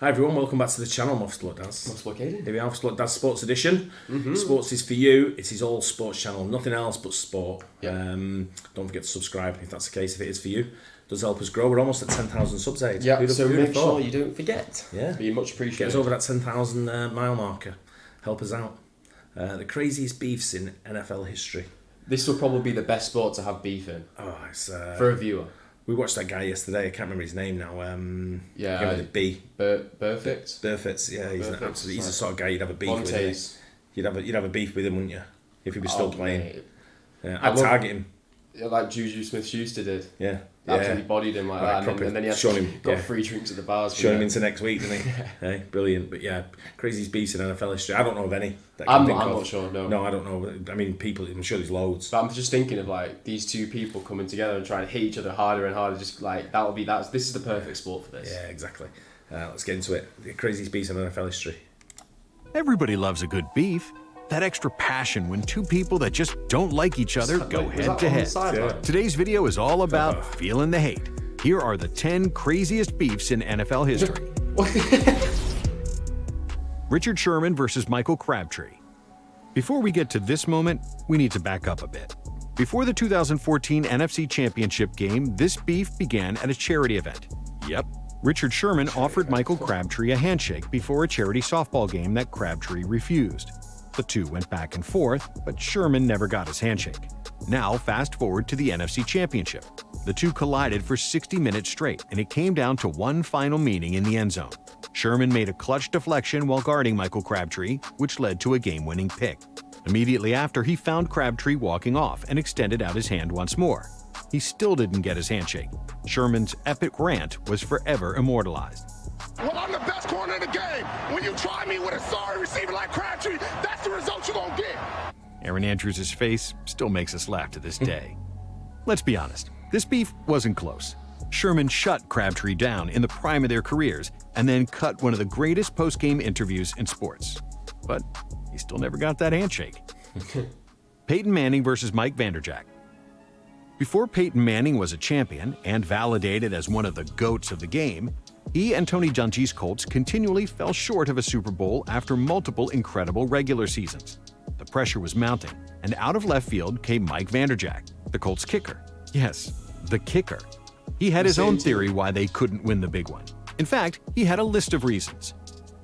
Hi everyone, welcome back to the channel. I'm off to look Daz. Must look Aidan. Here we are, off to look Daz Sports Edition. Sports is for you. It is all sports channel, nothing else but sport. Yep. Don't forget to subscribe if that's the case, if it is for you. It does help us grow. We're almost at 10,000 subs, Aidan. Yeah, so make sure you don't forget. Yeah. Be much appreciated. Get us over that 10,000 mile marker. Help us out. The craziest beefs in NFL history. This will probably be the best sport to have beef in. Oh, it's... for a viewer. We watched that guy yesterday. I can't remember his name now. Yeah, with a B. Perfect. Burfitts. Yeah, he's he's the sort of guy you'd have a beef Montes. with. You'd have a beef with him, wouldn't you? If he was still playing. Mate. Yeah, I'd target him. Yeah, like Juju Smith-Schuster did. Yeah. Absolutely bodied him like that, and then he had got free drinks at the bars. Showing him into next week, didn't he? Hey, brilliant. But yeah, craziest beefs in NFL history. I don't know of any. I'm not sure, no. No, I don't know. I mean, people, I'm sure there's loads. But I'm just thinking of like these two people coming together and trying to hit each other harder and harder. Just like this is the perfect sport for this. Yeah, exactly. Let's get into it. The craziest beefs in NFL history. Everybody loves a good beef. That extra passion when two people that just don't like each other go head to head. Yeah. Today's video is all about feeling the hate. Here are the 10 craziest beefs in NFL history. Richard Sherman versus Michael Crabtree. Before we get to this moment, we need to back up a bit. Before the 2014 NFC Championship game, this beef began at a charity event. Yep, Richard Sherman offered Michael Crabtree a handshake before a charity softball game that Crabtree refused. The two went back and forth, but Sherman never got his handshake. Now, fast forward to the NFC Championship. The two collided for 60 minutes straight, and it came down to one final meeting in the end zone. Sherman made a clutch deflection while guarding Michael Crabtree, which led to a game-winning pick. Immediately after, he found Crabtree walking off and extended out his hand once more. He still didn't get his handshake. Sherman's epic rant was forever immortalized. Well, I'm the best corner in the game. When you try me with a sorry receiver like Crabtree, that's the result you're going to get. Aaron Andrews' face still makes us laugh to this day. Let's be honest, this beef wasn't close. Sherman shut Crabtree down in the prime of their careers and then cut one of the greatest post-game interviews in sports. But he still never got that handshake. Peyton Manning versus Mike Vanderjagt. Before Peyton Manning was a champion and validated as one of the GOATs of the game, he and Tony Dungy's Colts continually fell short of a Super Bowl after multiple incredible regular seasons. The pressure was mounting, and out of left field came Mike Vanderjagt, the Colts kicker. Yes, the kicker. He had his own theory why they couldn't win the big one. In fact, he had a list of reasons.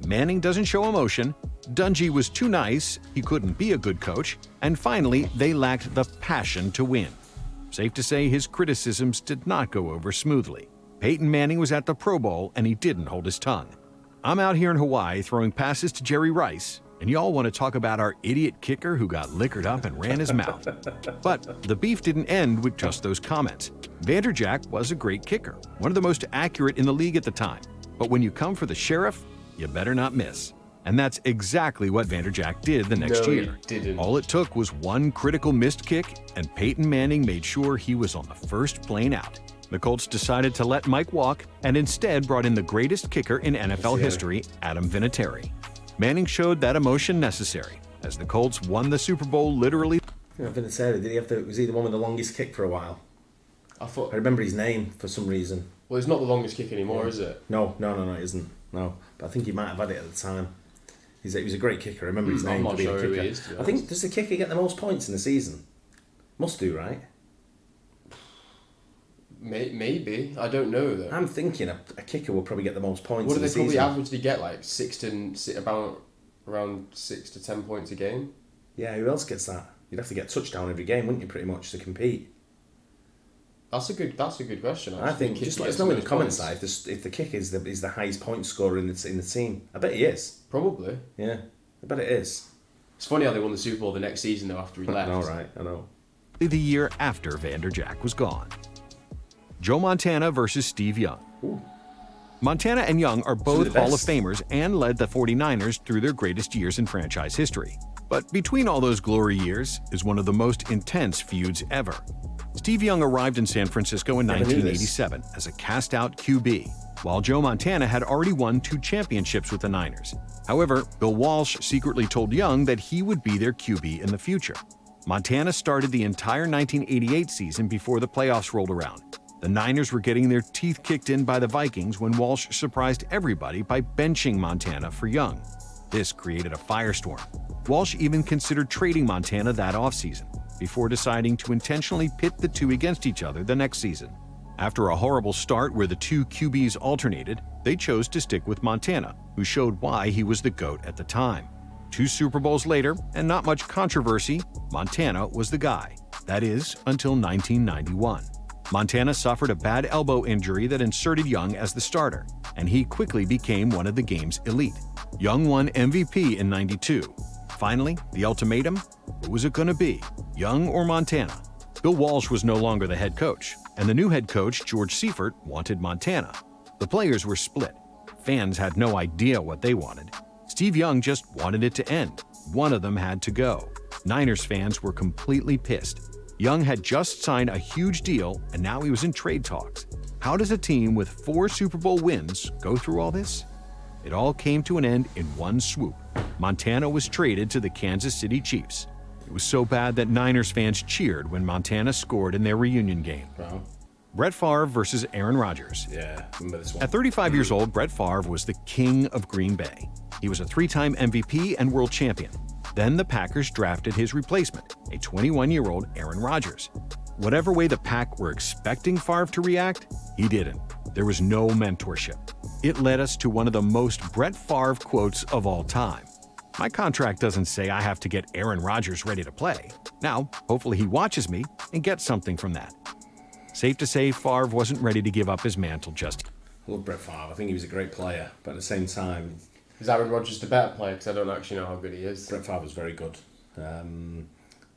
Manning doesn't show emotion, Dungy was too nice, he couldn't be a good coach, and finally, they lacked the passion to win. Safe to say his criticisms did not go over smoothly. Peyton Manning was at the Pro Bowl and he didn't hold his tongue. I'm out here in Hawaii throwing passes to Jerry Rice, and y'all want to talk about our idiot kicker who got liquored up and ran his mouth. But the beef didn't end with just those comments. Vanderjagt was a great kicker, one of the most accurate in the league at the time. But when you come for the sheriff, you better not miss. And that's exactly what Vanderjagt did the next year. He didn't. All it took was one critical missed kick, and Peyton Manning made sure he was on the first plane out. The Colts decided to let Mike walk and instead brought in the greatest kicker in NFL history, Adam Vinatieri. Manning showed that emotion necessary as the Colts won the Super Bowl literally. Vinatieri, was he the one with the longest kick for a while? I remember his name for some reason. Well, it's not the longest kick anymore, is it? No, it isn't. No, but I think he might have had it at the time. He was a great kicker. I remember his name. I'm not sure who kicker. he is. I think, does the kicker get the most points in the season? Must do, right? Maybe. I don't know though. I'm thinking a kicker will probably get the most points. What do in the they season. probably averagely get? Like around 6 to 10 points a game. Yeah, who else gets that? You'd have to get a touchdown every game, wouldn't you? Pretty much to compete. That's a good question. I think just let us know in the comments if the kicker is the highest point scorer in the team. I bet he is. Probably. Yeah, I bet it is. It's funny how they won the Super Bowl the next season though after he left. I know, right? I know. The year after Vanderjagt was gone. Joe Montana versus Steve Young. Ooh. Montana and Young are both the Hall of best. Famers and led the 49ers through their greatest years in franchise history. But between all those glory years is one of the most intense feuds ever. Steve Young arrived in San Francisco in 1987 as a cast-out QB, while Joe Montana had already won 2 championships with the Niners. However, Bill Walsh secretly told Young that he would be their QB in the future. Montana started the entire 1988 season before the playoffs rolled around. The Niners were getting their teeth kicked in by the Vikings when Walsh surprised everybody by benching Montana for Young. This created a firestorm. Walsh even considered trading Montana that offseason, before deciding to intentionally pit the two against each other the next season. After a horrible start where the two QBs alternated, they chose to stick with Montana, who showed why he was the GOAT at the time. 2 Super Bowls later, and not much controversy, Montana was the guy. That is, until 1991. Montana suffered a bad elbow injury that inserted Young as the starter, and he quickly became one of the game's elite. Young won MVP in '92. Finally, the ultimatum? Who was it going to be, Young or Montana? Bill Walsh was no longer the head coach, and the new head coach, George Seifert, wanted Montana. The players were split. Fans had no idea what they wanted. Steve Young just wanted it to end. One of them had to go. Niners fans were completely pissed. Young had just signed a huge deal, and now he was in trade talks. How does a team with 4 Super Bowl wins go through all this? It all came to an end in one swoop. Montana was traded to the Kansas City Chiefs. It was so bad that Niners fans cheered when Montana scored in their reunion game. Wow. Brett Favre versus Aaron Rodgers. Yeah, remember this one. At 35 years old, Brett Favre was the king of Green Bay. He was a 3-time MVP and world champion. Then the Packers drafted his replacement, a 21-year-old Aaron Rodgers. Whatever way the Pack were expecting Favre to react, he didn't. There was no mentorship. It led us to one of the most Brett Favre quotes of all time. My contract doesn't say I have to get Aaron Rodgers ready to play. Now, hopefully he watches me and gets something from that. Safe to say, Favre wasn't ready to give up his mantle just yet. I love Brett Favre. I think he was a great player, but at the same time, Is Aaron Rodgers the better player? Because I don't actually know how good he is. Brett Favre was very good. Aaron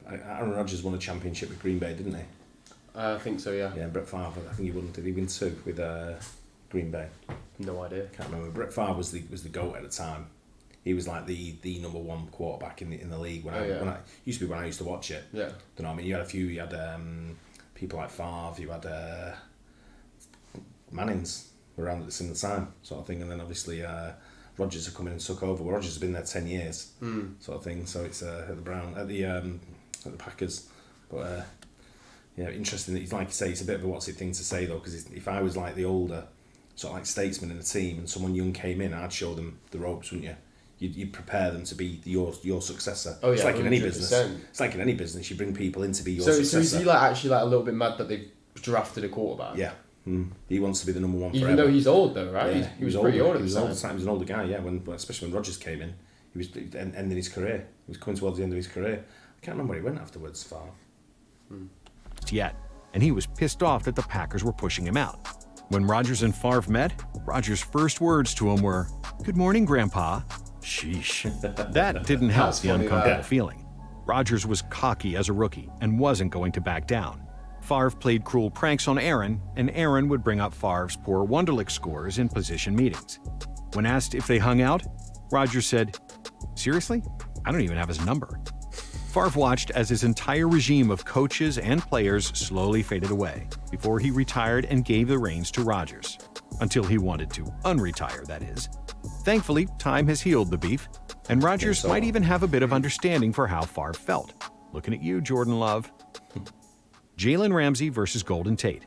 Rodgers won a championship with Green Bay, didn't he? I think so, yeah. Yeah, Brett Favre. I think he won. Did he win 2 with Green Bay? No idea. Can't remember. Brett Favre was the GOAT at the time. He was like the number 1 quarterback in the league when I used to watch it. Yeah. Don't know. I mean, you had people like Favre. You had Mannings around at the same time, sort of thing, and then obviously Rodgers had come in and took over. Well, Rodgers has been there 10 years, sort of thing. So it's at the Packers, but interesting that he's, like you say, it's a bit of a what's it thing to say though, because if I was like the older sort of like statesman in the team and someone young came in, I'd show them the ropes, wouldn't you? You'd prepare them to be your successor. Oh yeah, it's like 100%. In any business. 100%. It's like in any business, you bring people in to be your successor. So is he actually a little bit mad that they've drafted a quarterback? Yeah. He wants to be the number 1 forever. Even though he's old though, right? Yeah, he was pretty old at the time. He was an older guy, yeah. Especially when Rodgers came in, he was ending his career. He was coming towards the end of his career. I can't remember where he went afterwards. Yet, and he was pissed off that the Packers were pushing him out. When Rodgers and Favre met, Rodgers' first words to him were, "Good morning, Grandpa." Sheesh. That didn't help That's the funny, uncomfortable that. feeling. Rodgers was cocky as a rookie and wasn't going to back down. Favre played cruel pranks on Aaron, and Aaron would bring up Favre's poor Wonderlic scores in position meetings. When asked if they hung out, Rodgers said, "Seriously? I don't even have his number." Favre watched as his entire regime of coaches and players slowly faded away before he retired and gave the reins to Rodgers. Until he wanted to unretire, that is. Thankfully, time has healed the beef, and Rodgers might even have a bit of understanding for how Favre felt. Looking at you, Jordan Love. Jalen Ramsey versus Golden Tate.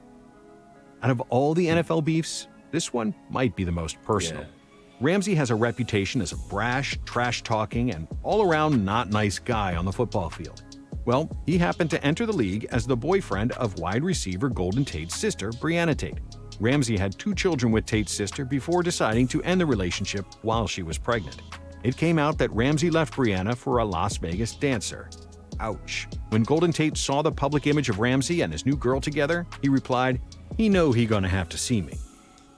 Out of all the NFL beefs, this one might be the most personal. Yeah. Ramsey has a reputation as a brash, trash-talking, and all-around not nice guy on the football field. Well, he happened to enter the league as the boyfriend of wide receiver Golden Tate's sister, Breonna Tate. Ramsey had 2 children with Tate's sister before deciding to end the relationship while she was pregnant. It came out that Ramsey left Breonna for a Las Vegas dancer. Ouch. When Golden Tate saw the public image of Ramsey and his new girl together, he replied, "He know he gonna have to see me.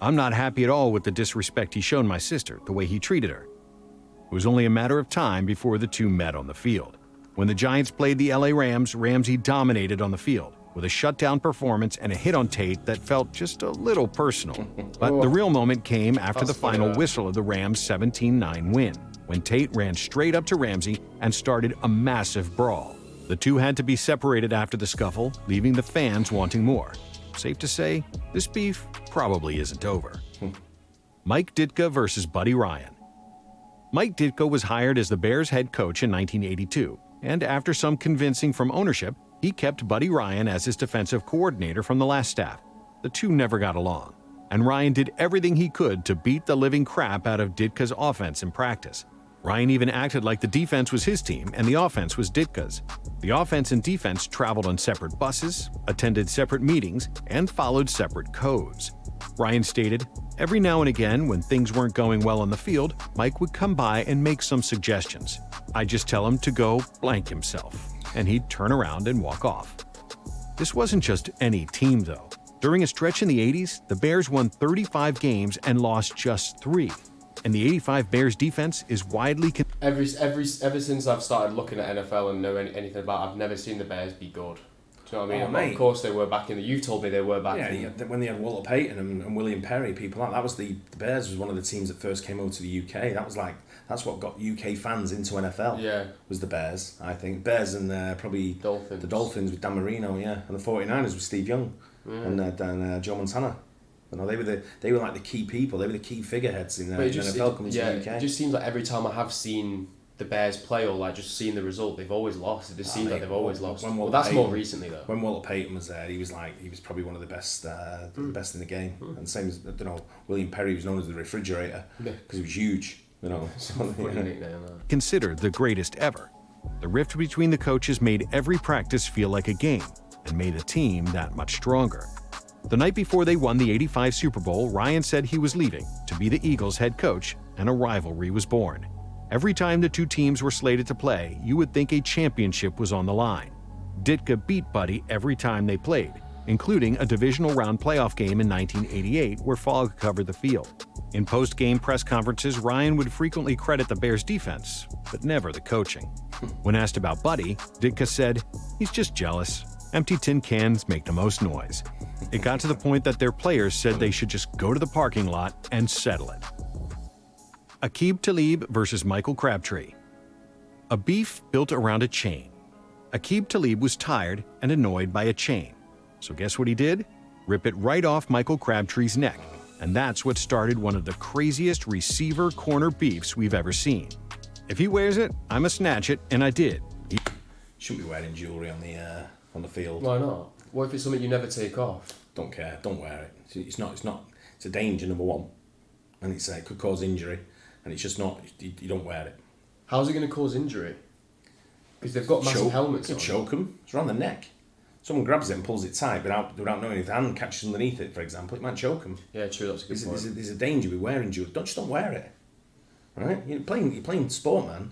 I'm not happy at all with the disrespect he shown my sister, the way he treated her." It was only a matter of time before the two met on the field. When the Giants played the LA Rams, Ramsey dominated on the field with a shutdown performance and a hit on Tate that felt just a little personal. But the real moment came after the final whistle of the Rams' 17-9 win, when Tate ran straight up to Ramsey and started a massive brawl. The two had to be separated after the scuffle, leaving the fans wanting more. Safe to say, this beef probably isn't over. Mike Ditka versus Buddy Ryan. Mike Ditka was hired as the Bears head coach in 1982, and after some convincing from ownership, he kept Buddy Ryan as his defensive coordinator from the last staff. The two never got along, and Ryan did everything he could to beat the living crap out of Ditka's offense in practice. Ryan even acted like the defense was his team and the offense was Ditka's. The offense and defense traveled on separate buses, attended separate meetings, and followed separate codes. Ryan stated, "Every now and again, when things weren't going well on the field, Mike would come by and make some suggestions. I'd just tell him to go blank himself, and he'd turn around and walk off." This wasn't just any team, though. During a stretch in the 80s, the Bears won 35 games and lost just 3. And the 85 Bears defense is widely... Ever since I've started looking at NFL and know anything about it, I've never seen the Bears be good. Do you know what I mean? Mate. Of course they were back in the... You've told me they were back in... Yeah, when they had Walter Payton and William Perry, people like that was the Bears was one of the teams that first came over to the UK. That's what got UK fans into NFL. Yeah. Was the Bears, I think. Bears and probably Dolphins. The Dolphins with Dan Marino, yeah, and the 49ers with Steve Young and Joe Montana. You know, they were like the key people. They were the key figureheads in NFL coming to the UK. It just seems like every time I have seen the Bears play or like just seeing the result, they've always lost. It just seems like they've always lost. Well, that's more recently though. When Walter Payton was there, he was probably one of the best, best in the game. And same as William Perry was known as the refrigerator because he was huge. You know, Considered the greatest ever. The rift between the coaches made every practice feel like a game and made the team that much stronger. The night before they won the '85 Super Bowl, Ryan said he was leaving to be the Eagles' head coach, and a rivalry was born. Every time the two teams were slated to play, you would think a championship was on the line. Ditka beat Buddy every time they played, including a divisional round playoff game in 1988 where Favre covered the field. In post-game press conferences, Ryan would frequently credit the Bears' defense, but never the coaching. When asked about Buddy, Ditka said, "He's just jealous. Empty tin cans make the most noise." It got to the point that their players said they should just go to the parking lot and settle it. Talib versus Michael Crabtree. A beef built around a chain. Talib was tired and annoyed by a chain. So guess what he did? Rip it right off Michael Crabtree's neck. And that's what started one of the craziest receiver-corner beefs we've ever seen. If he wears it, I'ma snatch it, and I did. Shouldn't be wearing jewellery on the field. Why not? What if it's something you never take off? Don't care. Don't wear it. It's not. It's a danger, number one, and it could cause injury, and it's just not. You don't wear it. How's it going to cause injury? Because they've got massive helmets on. You choke them. It's around the neck. Someone grabs it and pulls it tight without knowing if the hand catches underneath it, for example, it might choke them. Yeah, true. That's a good point. There's a danger with wearing jewellery. Don't wear it. Right? You're playing sport, man.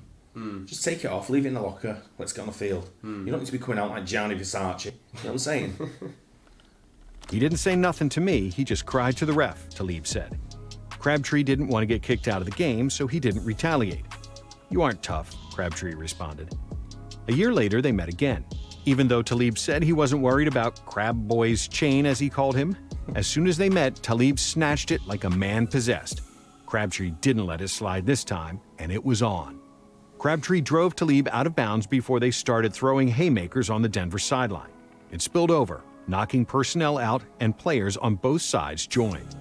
Just take it off, leave it in the locker, let's get on the field. You don't need to be coming out like Gianni Versace. You know what I'm saying? He didn't say nothing to me, he just cried to the ref, Talib said. Crabtree didn't want to get kicked out of the game, so he didn't retaliate. "You aren't tough," Crabtree responded. A year later, they met again. Even though Talib said he wasn't worried about Crab Boy's chain, as he called him, as soon as they met, Talib snatched it like a man possessed. Crabtree didn't let it slide this time, and it was on. Crabtree drove Talib out of bounds before they started throwing haymakers on the Denver sideline. It spilled over, knocking personnel out, and players on both sides joined.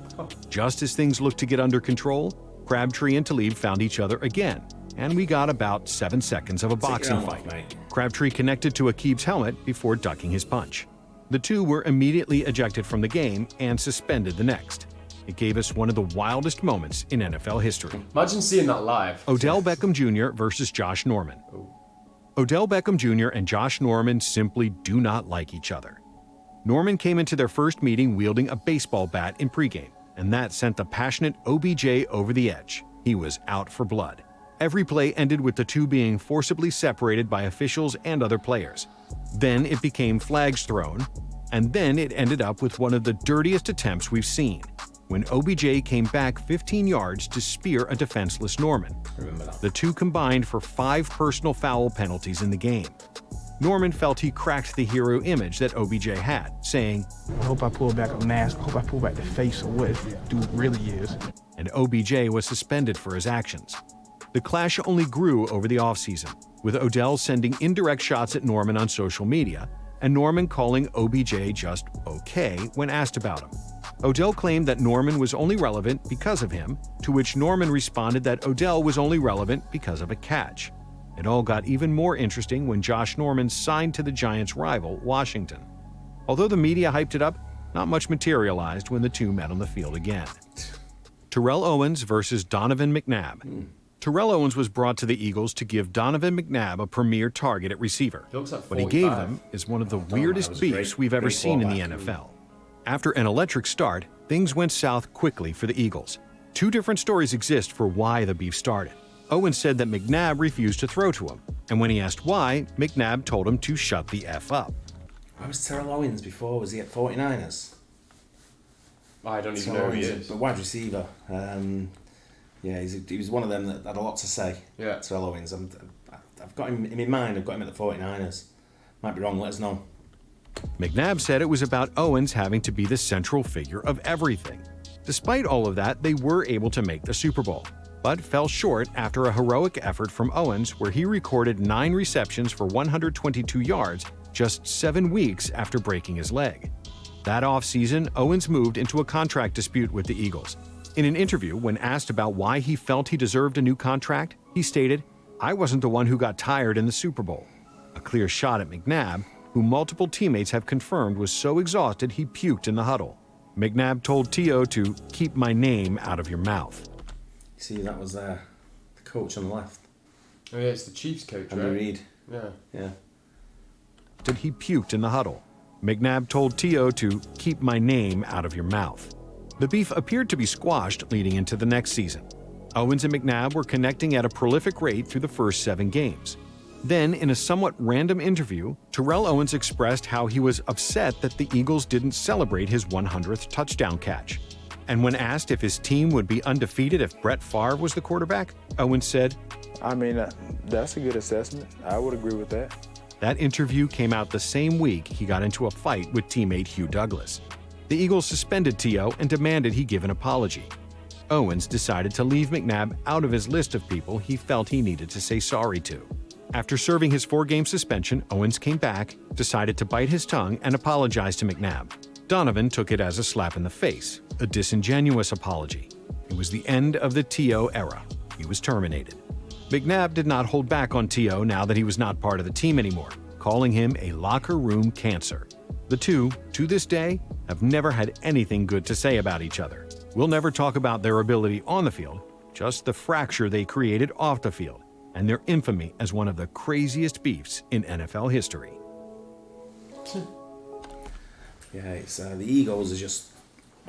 Just as things looked to get under control, Crabtree and Talib found each other again, and we got about 7 seconds of a boxing fight. Crabtree connected to Aqib's helmet before ducking his punch. The two were immediately ejected from the game and suspended the next. It gave us one of the wildest moments in NFL history. Imagine seeing that live. Odell Beckham Jr. versus Josh Norman. Odell Beckham Jr. and Josh Norman simply do not like each other. Norman came into their first meeting wielding a baseball bat in pregame, and that sent the passionate OBJ over the edge. He was out for blood. Every play ended with the two being forcibly separated by officials and other players. Then it became flags thrown, and then it ended up with one of the dirtiest attempts we've seen, when OBJ came back 15 yards to spear a defenseless Norman. The two combined for 5 personal foul penalties in the game. Norman felt he cracked the hero image that OBJ had, saying, "I hope I pull back a mask. I hope I pull back the face of what this dude really is." And OBJ was suspended for his actions. The clash only grew over the offseason, with Odell sending indirect shots at Norman on social media, and Norman calling OBJ just okay when asked about him. Odell claimed that Norman was only relevant because of him, to which Norman responded that Odell was only relevant because of a catch. It all got even more interesting when Josh Norman signed to the Giants' rival, Washington. Although the media hyped it up, not much materialized when the two met on the field again. Terrell Owens versus Donovan McNabb. Terrell Owens was brought to the Eagles to give Donovan McNabb a premier target at receiver. What he gave them is one of the weirdest beefs we've ever seen in the NFL. After an electric start, things went south quickly for the Eagles. Two different stories exist for why the beef started. Owens said that McNabb refused to throw to him, and when he asked why, McNabb told him to shut the F up. Where was Terrell Owens before? Was he at 49ers? I don't even know who he is. A wide receiver. Yeah, he was one of them that had a lot to say. Yeah. Terrell Owens. I've got him in my mind. I've got him at the 49ers. Might be wrong. Let us know. McNabb said it was about Owens having to be the central figure of everything. Despite all of that, they were able to make the Super Bowl, but fell short after a heroic effort from Owens where he recorded 9 receptions for 122 yards just 7 weeks after breaking his leg. That offseason, Owens moved into a contract dispute with the Eagles. In an interview, when asked about why he felt he deserved a new contract, he stated, "I wasn't the one who got tired in the Super Bowl." A clear shot at McNabb, who multiple teammates have confirmed was so exhausted he puked in the huddle. McNabb told T.O. to keep my name out of your mouth. See, that was the coach on the left. Oh yeah, it's the Chiefs coach, Andy right? Reid. Yeah. That he puked in the huddle. McNabb told T.O. to keep my name out of your mouth. The beef appeared to be squashed leading into the next season. Owens and McNabb were connecting at a prolific rate through the first 7 games. Then, in a somewhat random interview, Terrell Owens expressed how he was upset that the Eagles didn't celebrate his 100th touchdown catch. And when asked if his team would be undefeated if Brett Favre was the quarterback, Owens said, I mean, that's a good assessment. I would agree with that. That interview came out the same week he got into a fight with teammate Hugh Douglas. The Eagles suspended T.O. and demanded he give an apology. Owens decided to leave McNabb out of his list of people he felt he needed to say sorry to. After serving his 4-game suspension, Owens came back, decided to bite his tongue, and apologize to McNabb. Donovan took it as a slap in the face, a disingenuous apology. It was the end of the T.O. era. He was terminated. McNabb did not hold back on T.O. now that he was not part of the team anymore, calling him a locker room cancer. The two, to this day, have never had anything good to say about each other. We'll never talk about their ability on the field, just the fracture they created off the field, and their infamy as one of the craziest beefs in NFL history. Yeah, it's the Eagles are just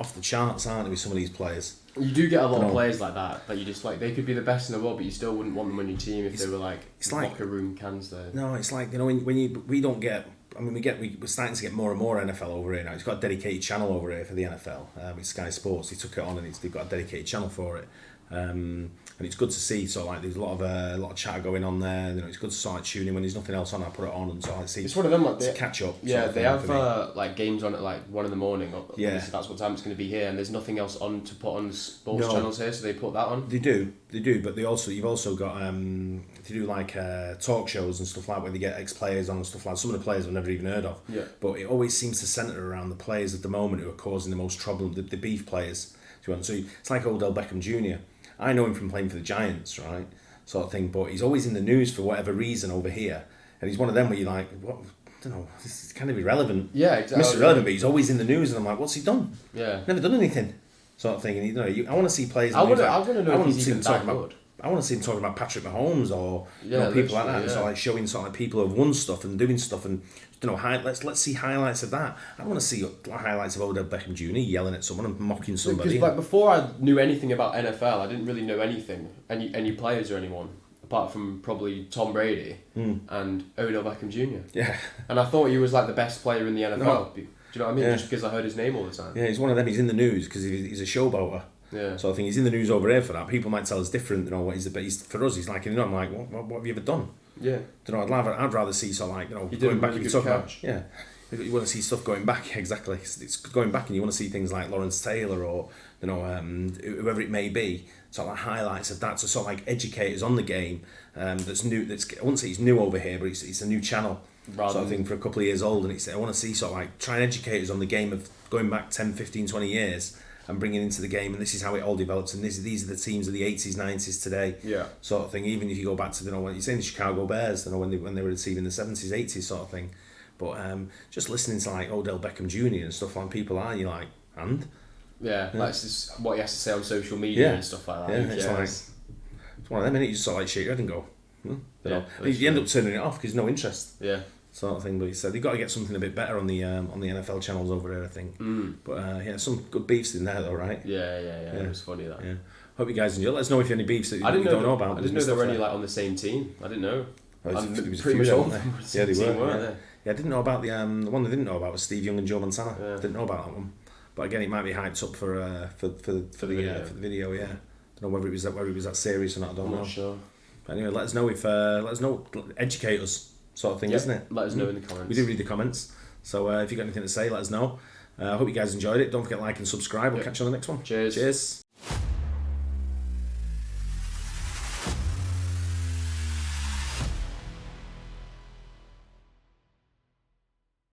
off the charts, aren't they, with some of these players? You do get a lot of players like that you just like, they could be the best in the world, but you still wouldn't want them on your team if they were like locker room cans there. No, it's like, we don't get. I mean, we're starting to get more and more NFL over here now. It's got a dedicated channel over here for the NFL. It's Sky Sports. They took it on and they've got a dedicated channel for it. And it's good to see. So like, there's a lot of chat going on there. It's good to sort of tune in when there's nothing else on. I put it on and so I see. It's one of them like it's a catch up. Yeah, they have like games on at like 1 a.m. Yeah, that's what time it's going to be here, and there's nothing else on to put on sports channels here, so they put that on. They do, but you've also got they do like talk shows and stuff like where they get ex-players on and stuff like. Some of the players I've never even heard of. Yeah. But it always seems to centre around the players at the moment who are causing the most trouble, the beef players. So it's like Odell Beckham Jr. I know him from playing for the Giants, right, sort of thing. But he's always in the news for whatever reason over here, and he's one of them where you're like, what? I don't know, this is kind of irrelevant. Yeah, exactly. Mr. Irrelevant, but he's always in the news, and I'm like, what's he done? Yeah, never done anything, sort of thing. And I want to see players. I want to know if he's even that good. I want to see him talking about Patrick Mahomes or people like that. And so like showing sort of people who have won stuff and doing stuff and let's see highlights of that. I want to see highlights of Odell Beckham Jr. yelling at someone and mocking somebody. Because like before I knew anything about NFL, I didn't really know anything, any players or anyone apart from probably Tom Brady and Odell Beckham Jr. Yeah, and I thought he was like the best player in the NFL. No. Do you know what I mean? Yeah. Just because I heard his name all the time. Yeah, he's one of them. He's in the news because he's a showboater. Yeah. So I think he's in the news over here for that. People might tell us different, what he's, but for us, he's like, I'm like, what have you ever done? Yeah. I'd rather see sort of like, going back. You talk about, you want to see stuff going back. Exactly, it's going back, and you want to see things like Lawrence Taylor or whoever it may be, sort of like highlights of that to sort of like educate us on the game. That's new. I wouldn't say it's new over here, but it's a new channel. Sort of thing for a couple of years old, and I want to see sort of like try and educate us on the game of going back 10, 15, 20 years. And bring it into the game, and this is how it all develops, and these are the teams of the 80s, 90s today, sort of thing. Even if you go back to what you're saying, the Chicago Bears, when they were receiving the 70s, 80s sort of thing, But just listening to like Odell Beckham Jr. and stuff like people are, you're like, and? Yeah, that's just what he has to say on social media and stuff like that. Yeah, it's like, it's one of them, and you just sort of like shake your head and go, you end up turning it off because no interest. Yeah. Sort of thing, but he said they've got to get something a bit better on the NFL channels over there, I think. But some good beefs in there though, right? Yeah. It was funny that. Yeah. Hope you guys enjoy. Let us know if you have any beefs that you don't know about. I didn't know they were any like on the same team. I didn't know. It was pretty much all of them. Yeah, they were. Weren't they? Yeah, I didn't know about the one I didn't know about was Steve Young and Joe Montana. Yeah. Didn't know about that one. But again, it might be hyped up for the video. Yeah, don't know whether it was that serious or not. I don't know. Not sure. But anyway, let us know educate us, sort of thing, isn't it? Let us know in the comments. We do read the comments, so if you got anything to say, let us know. I hope you guys enjoyed it. Don't forget to like and subscribe. We'll catch you on the next one. Cheers.